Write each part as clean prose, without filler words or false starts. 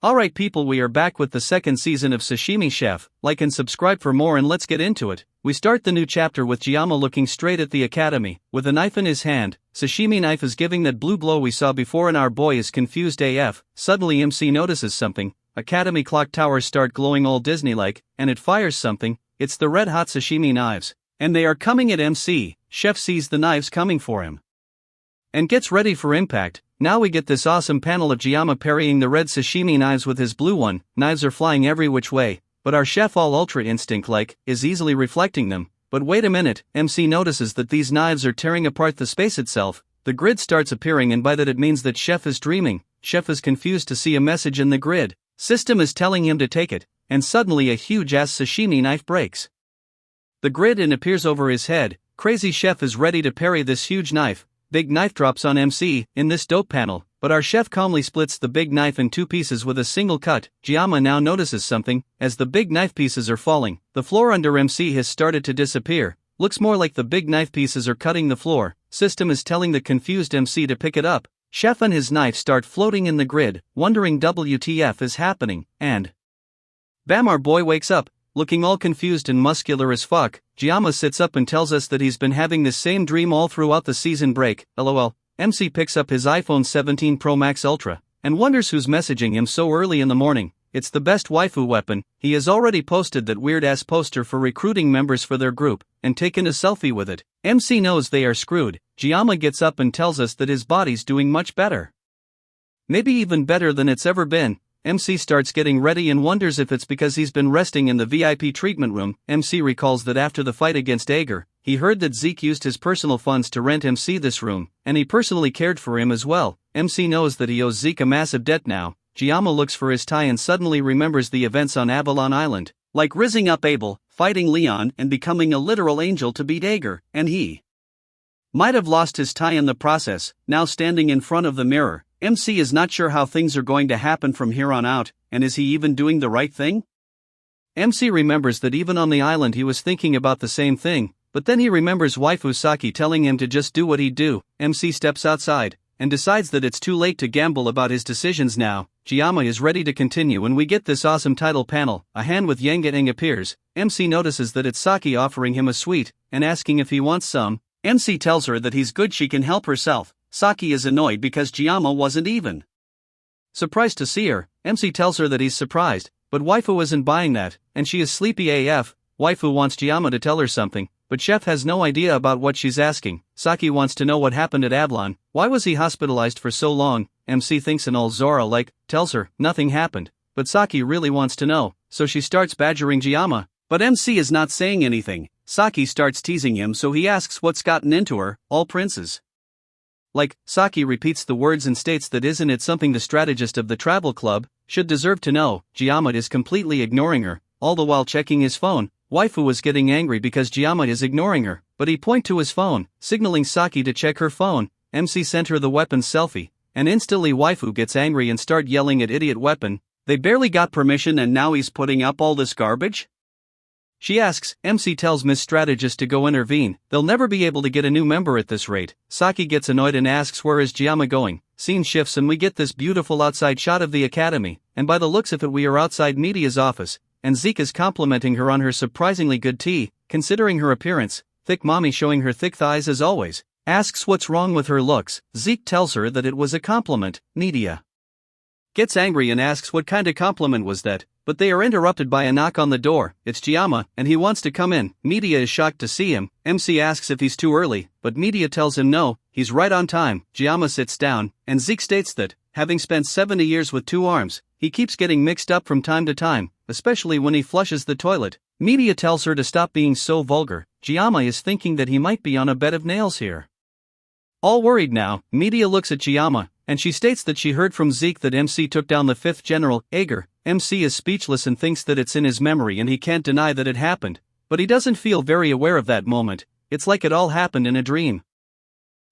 Alright people, we are back with the second season of Sashimi Chef. Like and subscribe for more and let's get into it. We start the new chapter with Giamma looking straight at the academy, with a knife in his hand. Sashimi knife is giving that blue glow we saw before and our boy is confused AF. Suddenly MC notices something. Academy clock towers start glowing all Disney-like, and it fires something. It's the red hot sashimi knives. And they are coming at MC. Chef sees the knives coming for him and gets ready for impact. Now we get this awesome panel of Giamma parrying the red sashimi knives with his blue one. Knives are flying every which way, but our chef, all ultra instinct-like, is easily reflecting them. But wait a minute, MC notices that these knives are tearing apart the space itself. The grid starts appearing, and by that it means that chef is dreaming. Chef is confused to see a message in the grid. System is telling him to take it, and suddenly a huge-ass sashimi knife breaks the grid and appears over his head. Crazy chef is ready to parry this huge knife. Big knife drops on MC in this dope panel, but our chef calmly splits the big knife in two pieces with a single cut. Giamma now notices something. As the big knife pieces are falling, the floor under MC has started to disappear. Looks more like the big knife pieces are cutting the floor. System is telling the confused MC to pick it up. Chef and his knife start floating in the grid, wondering WTF is happening, and bam, our boy wakes up, looking all confused and muscular as fuck. Giamma sits up and tells us that he's been having this same dream all throughout the season break. LOL. MC picks up his iPhone 17 Pro Max Ultra and wonders who's messaging him so early in the morning. It's the best waifu weapon. He has already posted that weird-ass poster for recruiting members for their group and taken a selfie with it. MC knows they are screwed. Giamma gets up and tells us that his body's doing much better. Maybe even better than it's ever been. MC starts getting ready and wonders if it's because he's been resting in the VIP treatment room. MC recalls that after the fight against Ager, he heard that Zeke used his personal funds to rent MC this room, and he personally cared for him as well. MC knows that he owes Zeke a massive debt now. Giamma looks for his tie and suddenly remembers the events on Avalon Island, like rizzing up Abel, fighting Leon and becoming a literal angel to beat Ager, and he might have lost his tie in the process. Now standing in front of the mirror, MC is not sure how things are going to happen from here on out, and is he even doing the right thing? MC remembers that even on the island he was thinking about the same thing, but then he remembers waifu Saki telling him to just do what he'd do. MC steps outside, and decides that it's too late to gamble about his decisions now. Giamma is ready to continue and we get this awesome title panel. A hand with Yangatang appears. MC notices that it's Saki offering him a sweet, and asking if he wants some. MC tells her that he's good, she can help herself. Saki is annoyed because Giamma wasn't even surprised to see her. MC tells her that he's surprised, but waifu isn't buying that, and she is sleepy AF. Waifu wants Giamma to tell her something, but chef has no idea about what she's asking. Saki wants to know what happened at Avalon. Why was he hospitalized for so long? MC thinks an all Zora-like, tells her nothing happened, but Saki really wants to know, so she starts badgering Giamma, but MC is not saying anything. Saki starts teasing him, so he asks what's gotten into her. All princes like. Saki repeats the words and states that isn't it something the strategist of the travel club should deserve to know. Giamma is completely ignoring her, all the while checking his phone. Waifu was getting angry because Giamma is ignoring her, but he points to his phone, signaling Saki to check her phone. MC sent her the weapon selfie, and instantly waifu gets angry and start yelling at idiot weapon. They barely got permission and now he's putting up all this garbage? She asks. MC tells Miss Strategist to go intervene. They'll never be able to get a new member at this rate. Saki gets annoyed and asks where is Giamma going. Scene shifts and we get this beautiful outside shot of the academy, and by the looks of it we are outside Media's office, and Zeke is complimenting her on her surprisingly good tea, considering her appearance. Thick mommy showing her thick thighs as always, asks what's wrong with her looks. Zeke tells her that it was a compliment. Media gets angry and asks what kind of compliment was that, but they are interrupted by a knock on the door. It's Giamma, and he wants to come in. Media is shocked to see him. MC asks if he's too early, but Media tells him no, he's right on time. Giamma sits down, and Zeke states that, having spent 70 years with 2 arms, he keeps getting mixed up from time to time, especially when he flushes the toilet. Media tells her to stop being so vulgar. Giamma is thinking that he might be on a bed of nails here. All worried now, Media looks at Giamma, and she states that she heard from Zeke that MC took down the 5th General, Ager. MC is speechless and thinks that it's in his memory and he can't deny that it happened, but he doesn't feel very aware of that moment. It's like it all happened in a dream.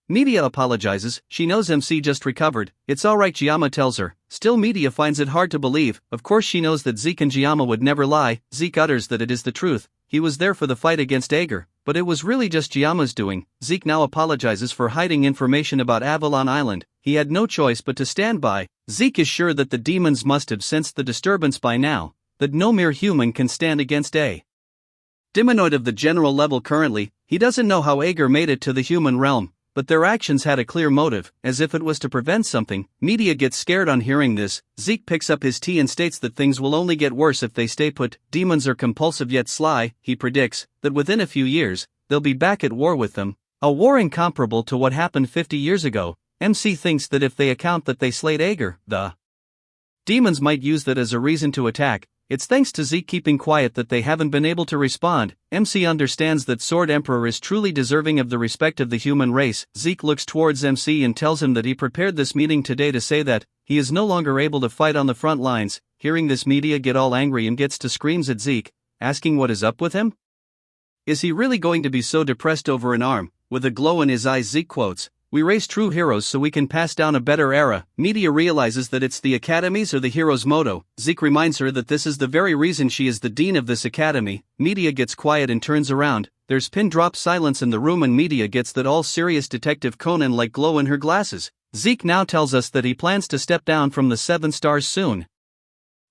Media apologizes, she knows MC just recovered. It's alright, Giamma tells her. Still Media finds it hard to believe. Of course she knows that Zeke and Giamma would never lie. Zeke utters that it is the truth. He was there for the fight against Ager, but it was really just Giamma's doing. Zeke now apologizes for hiding information about Avalon Island. he had no choice but to stand by. Zeke is sure that the demons must have sensed the disturbance by now, that no mere human can stand against a demonoid of the general level currently. He doesn't know how Ager made it to the human realm, but their actions had a clear motive, as if it was to prevent something. Media gets scared on hearing this. Zeke picks up his tea and states that things will only get worse if they stay put. Demons are compulsive yet sly. He predicts that within a few years, they'll be back at war with them. A war incomparable to what happened 50 years ago. MC thinks that if they account that they slayed Ager, the demons might use that as a reason to attack. It's thanks to Zeke keeping quiet that they haven't been able to respond. MC understands that Sword Emperor is truly deserving of the respect of the human race. Zeke looks towards MC and tells him that he prepared this meeting today to say that he is no longer able to fight on the front lines. Hearing this, Media get all angry and gets to screams at Zeke, asking what is up with him? Is he really going to be so depressed over an arm? With a glow in his eyes, Zeke quotes, "We raise true heroes so we can pass down a better era." Media realizes that it's the Academy's or the hero's motto. Zeke reminds her that this is the very reason she is the dean of this academy. Media gets quiet and turns around. There's pin-drop silence in the room and Media gets that all-serious Detective Conan-like glow in her glasses. Zeke now tells us that he plans to step down from the 7 stars soon.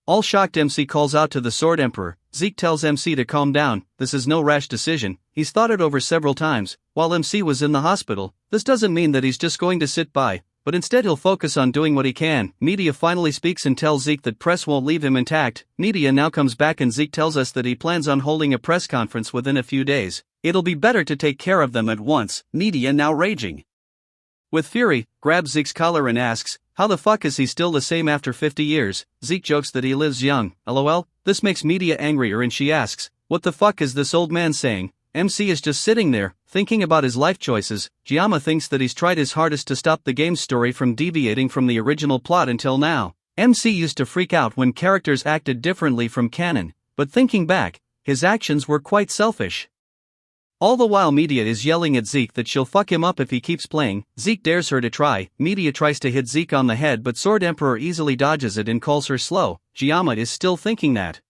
All shocked, MC calls out to the Sword Emperor. Zeke tells MC to calm down. This is no rash decision. He's thought it over several times. While MC was in the hospital, this doesn't mean that he's just going to sit by, but instead he'll focus on doing what he can. Media finally speaks and tells Zeke that press won't leave him intact. Media now comes back and Zeke tells us that he plans on holding a press conference within a few days. It'll be better to take care of them at once. Media, now raging with fury, grabs Zeke's collar and asks, how the fuck is he still the same after 50 years? Zeke jokes that he lives young. LOL. This makes Media angrier and she asks, what the fuck is this old man saying? MC is just sitting there, thinking about his life choices. Giamma thinks that he's tried his hardest to stop the game's story from deviating from the original plot until now. MC used to freak out when characters acted differently from canon, but thinking back, his actions were quite selfish. All the while Media is yelling at Zeke that she'll fuck him up if he keeps playing. Zeke dares her to try. Media tries to hit Zeke on the head but Sword Emperor easily dodges it and calls her slow. Giamma is still thinking that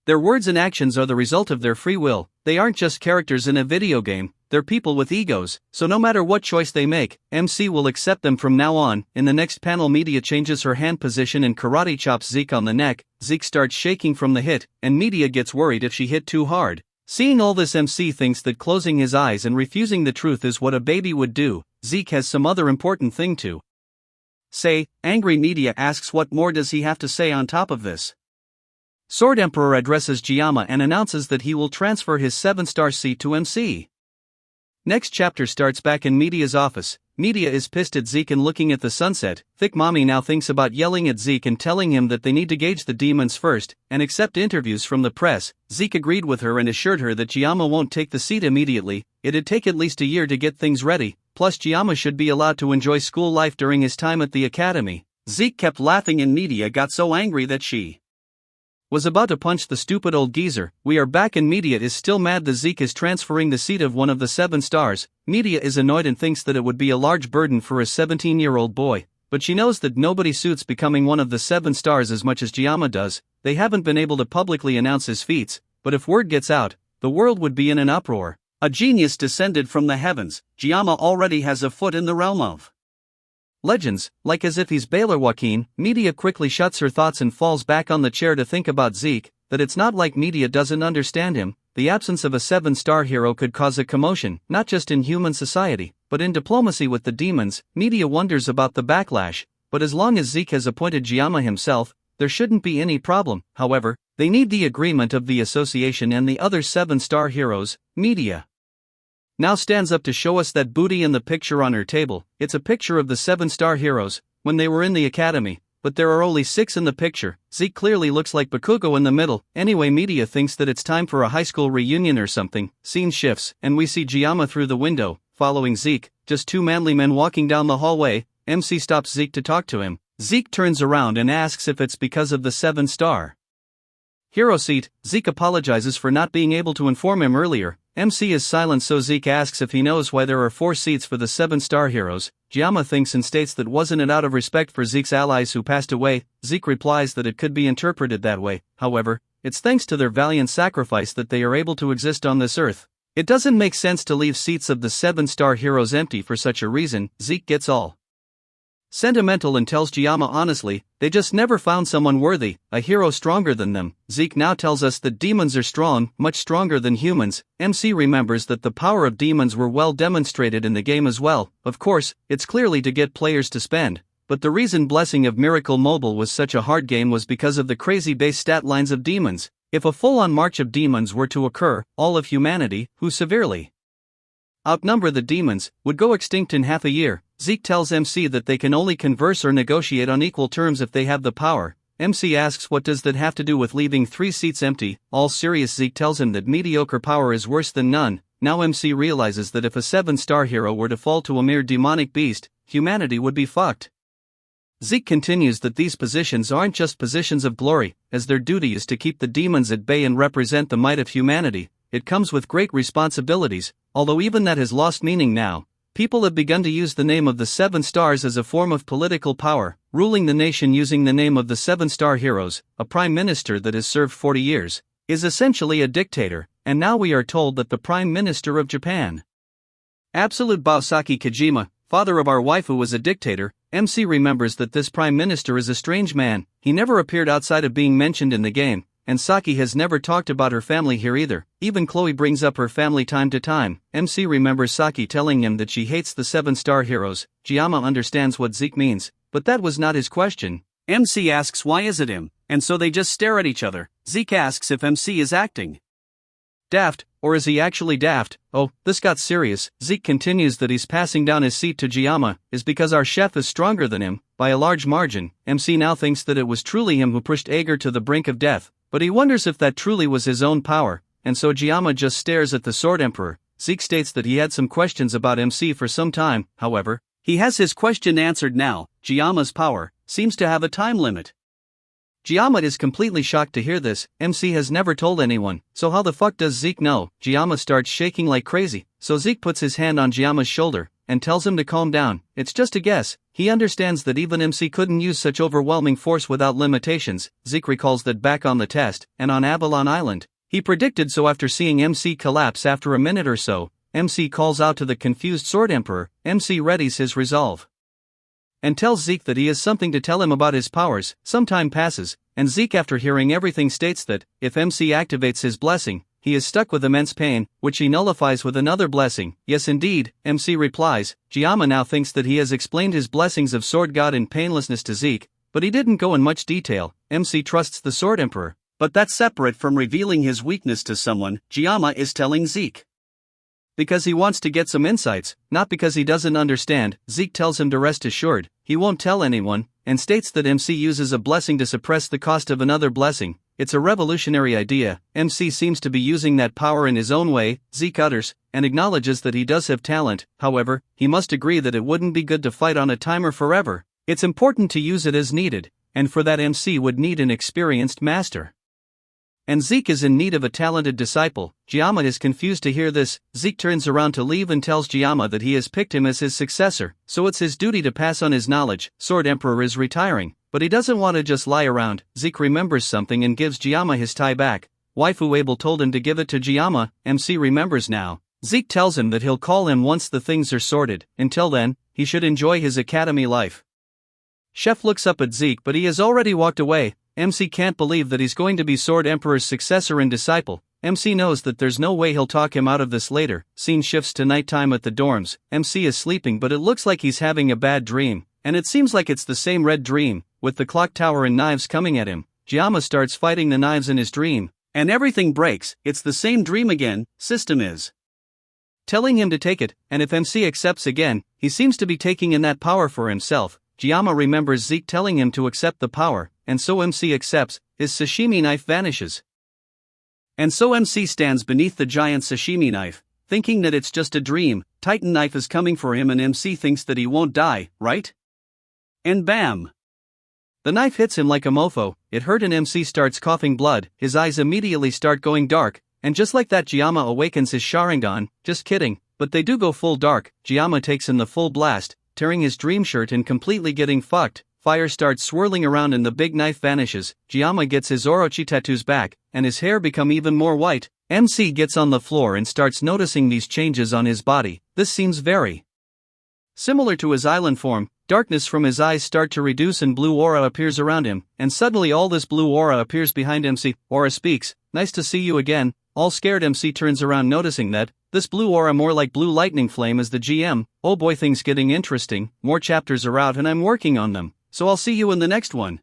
their words and actions are the result of their free will. They aren't just characters in a video game, they're people with egos, so no matter what choice they make, MC will accept them from now on. In the next panel, Media changes her hand position and karate chops Zeke on the neck. Zeke starts shaking from the hit, and Media gets worried if she hit too hard. Seeing all this, MC thinks that closing his eyes and refusing the truth is what a baby would do. Zeke has some other important thing to say. Angry Media asks what more does he have to say on top of this. Sword Emperor addresses Giamma and announces that he will transfer his 7-star seat to MC. Next chapter starts back in Media's office. Media is pissed at Zeke and looking at the sunset. Thick Mommy now thinks about yelling at Zeke and telling him that they need to gauge the demons first and accept interviews from the press. Zeke agreed with her and assured her that Giamma won't take the seat immediately. It'd take at least a year to get things ready, plus Giamma should be allowed to enjoy school life during his time at the academy. Zeke kept laughing and Media got so angry that she was about to punch the stupid old geezer. We are back and Media is still mad that Zeke is transferring the seat of one of the 7 stars. Media is annoyed and thinks that it would be a large burden for a 17-year-old boy, but she knows that nobody suits becoming one of the 7 stars as much as Giamma does. They haven't been able to publicly announce his feats, but if word gets out, the world would be in an uproar. A genius descended from the heavens, Giamma already has a foot in the realm of legends, like as if he's Baylor Joaquin. Media quickly shuts her thoughts and falls back on the chair to think about Zeke, that it's not like Media doesn't understand him. The absence of a 7-star hero could cause a commotion, not just in human society, but in diplomacy with the demons. Media wonders about the backlash, but as long as Zeke has appointed Giamma himself, there shouldn't be any problem. However, they need the agreement of the association and the other 7-star heroes. Media now stands up to show us that booty in the picture on her table. It's a picture of the 7-star heroes when they were in the academy, but there are only 6 in the picture. Zeke clearly looks like Bakugo in the middle. Anyway, Media thinks that it's time for a high school reunion or something. Scene shifts, and we see Giamma through the window, following Zeke. Just 2 manly men walking down the hallway. MC stops Zeke to talk to him. Zeke turns around and asks if it's because of the 7-star hero seat. Zeke apologizes for not being able to inform him earlier. MC is silent, so Zeke asks if he knows why there are 4 seats for the 7-star heroes. Giamma thinks and states that wasn't it out of respect for Zeke's allies who passed away. Zeke replies that it could be interpreted that way. However, it's thanks to their valiant sacrifice that they are able to exist on this earth. It doesn't make sense to leave seats of the 7-star heroes empty for such a reason. Zeke gets all sentimental and tells Jiyama honestly, they just never found someone worthy, a hero stronger than them. Zeke now tells us that demons are strong, much stronger than humans. MC remembers that the power of demons were well demonstrated in the game as well. Of course, it's clearly to get players to spend. But the reason Blessing of Miracle Mobile was such a hard game was because of the crazy base stat lines of demons. If a full-on march of demons were to occur, all of humanity, who severely outnumber the demons, would go extinct in half a year. Zeke tells MC that they can only converse or negotiate on equal terms if they have the power. MC asks what does that have to do with leaving 3 seats empty. All serious, Zeke tells him that mediocre power is worse than none. Now MC realizes that if a 7-star hero were to fall to a mere demonic beast, humanity would be fucked. Zeke continues that these positions aren't just positions of glory, as their duty is to keep the demons at bay and represent the might of humanity. It comes with great responsibilities, although even that has lost meaning now. People have begun to use the name of the 7 stars as a form of political power, ruling the nation using the name of the 7-star heroes. A prime minister that has served 40 years is essentially a dictator, and now we are told that the prime minister of Japan, Absolute Boss Saki Kojima, father of our waifu, was a dictator. MC remembers that this prime minister is a strange man. He never appeared outside of being mentioned in the game, and Saki has never talked about her family here either. Even Chloe brings up her family time to time. MC remembers Saki telling him that she hates the 7-star heroes. Jiyama understands what Zeke means, but that was not his question. MC asks why is it him, and so they just stare at each other. Zeke asks if MC is acting daft, or is he actually daft? Oh, this got serious. Zeke continues that he's passing down his seat to Jiyama is because our chef is stronger than him, by a large margin. MC now thinks that it was truly him who pushed Ager to the brink of death, but he wonders if that truly was his own power, and so Jiyama just stares at the Sword Emperor. Zeke states that he had some questions about MC for some time, however, he has his question answered now. Jiyama's power seems to have a time limit. Jiyama is completely shocked to hear this. MC has never told anyone, so how the fuck does Zeke know? Jiyama starts shaking like crazy, so Zeke puts his hand on Jiyama's shoulder and tells him to calm down. It's just a guess. He understands that even MC couldn't use such overwhelming force without limitations. Zeke recalls that back on the test, and on Avalon Island, he predicted so. After seeing MC collapse after a minute or so, MC calls out to the confused Sword Emperor. MC readies his resolve and tells Zeke that he has something to tell him about his powers. Some time passes, and Zeke, after hearing everything, states that, if MC activates his blessing, he is stuck with immense pain, which he nullifies with another blessing. Yes indeed, MC replies. Jiyama now thinks that he has explained his blessings of Sword God and painlessness to Zeke, but he didn't go in much detail. MC trusts the Sword Emperor, but that's separate from revealing his weakness to someone. Jiyama is telling Zeke because he wants to get some insights, not because he doesn't understand. Zeke tells him to rest assured, he won't tell anyone, and states that MC uses a blessing to suppress the cost of another blessing. It's a revolutionary idea. MC seems to be using that power in his own way. Zeke utters, and acknowledges that he does have talent. However, he must agree that it wouldn't be good to fight on a timer forever. It's important to use it as needed, and for that MC would need an experienced master. And Zeke is in need of a talented disciple. Jiyama is confused to hear this. Zeke turns around to leave and tells Jiyama that he has picked him as his successor, so it's his duty to pass on his knowledge. Sword Emperor is retiring, but he doesn't want to just lie around. Zeke remembers something and gives Jiyama his tie back. Waifu Abel told him to give it to Jiyama. MC remembers now. Zeke tells him that he'll call him once the things are sorted. Until then, he should enjoy his academy life. Chef looks up at Zeke, but he has already walked away. MC can't believe that he's going to be Sword Emperor's successor and disciple. MC knows that there's no way he'll talk him out of this later. Scene shifts to nighttime at the dorms. MC is sleeping, but it looks like he's having a bad dream, and it seems like it's the same red dream, with the clock tower and knives coming at him. Jiyama starts fighting the knives in his dream, and everything breaks. It's the same dream again. System is telling him to take it, and if MC accepts again, he seems to be taking in that power for himself. Jiyama remembers Zeke telling him to accept the power, and so MC accepts. His sashimi knife vanishes, and so MC stands beneath the giant sashimi knife, thinking that it's just a dream. Titan knife is coming for him and MC thinks that he won't die, right? And bam! The knife hits him like a mofo. It hurt and MC starts coughing blood. His eyes immediately start going dark, and just like that Jiyama awakens his Sharingan. Just kidding, but they do go full dark. Jiyama takes in the full blast, tearing his dream shirt and completely getting fucked. Fire starts swirling around and the big knife vanishes. Jiyama gets his Orochi tattoos back, and his hair become even more white. MC gets on the floor and starts noticing these changes on his body. This seems very similar to his island form. Darkness from his eyes start to reduce and blue aura appears around him, and suddenly all this blue aura appears behind MC. Aura speaks, "Nice to see you again." All scared MC turns around noticing that, this blue aura more like blue lightning flame is the GM. Oh boy, things getting interesting, more chapters are out and I'm working on them, so I'll see you in the next one.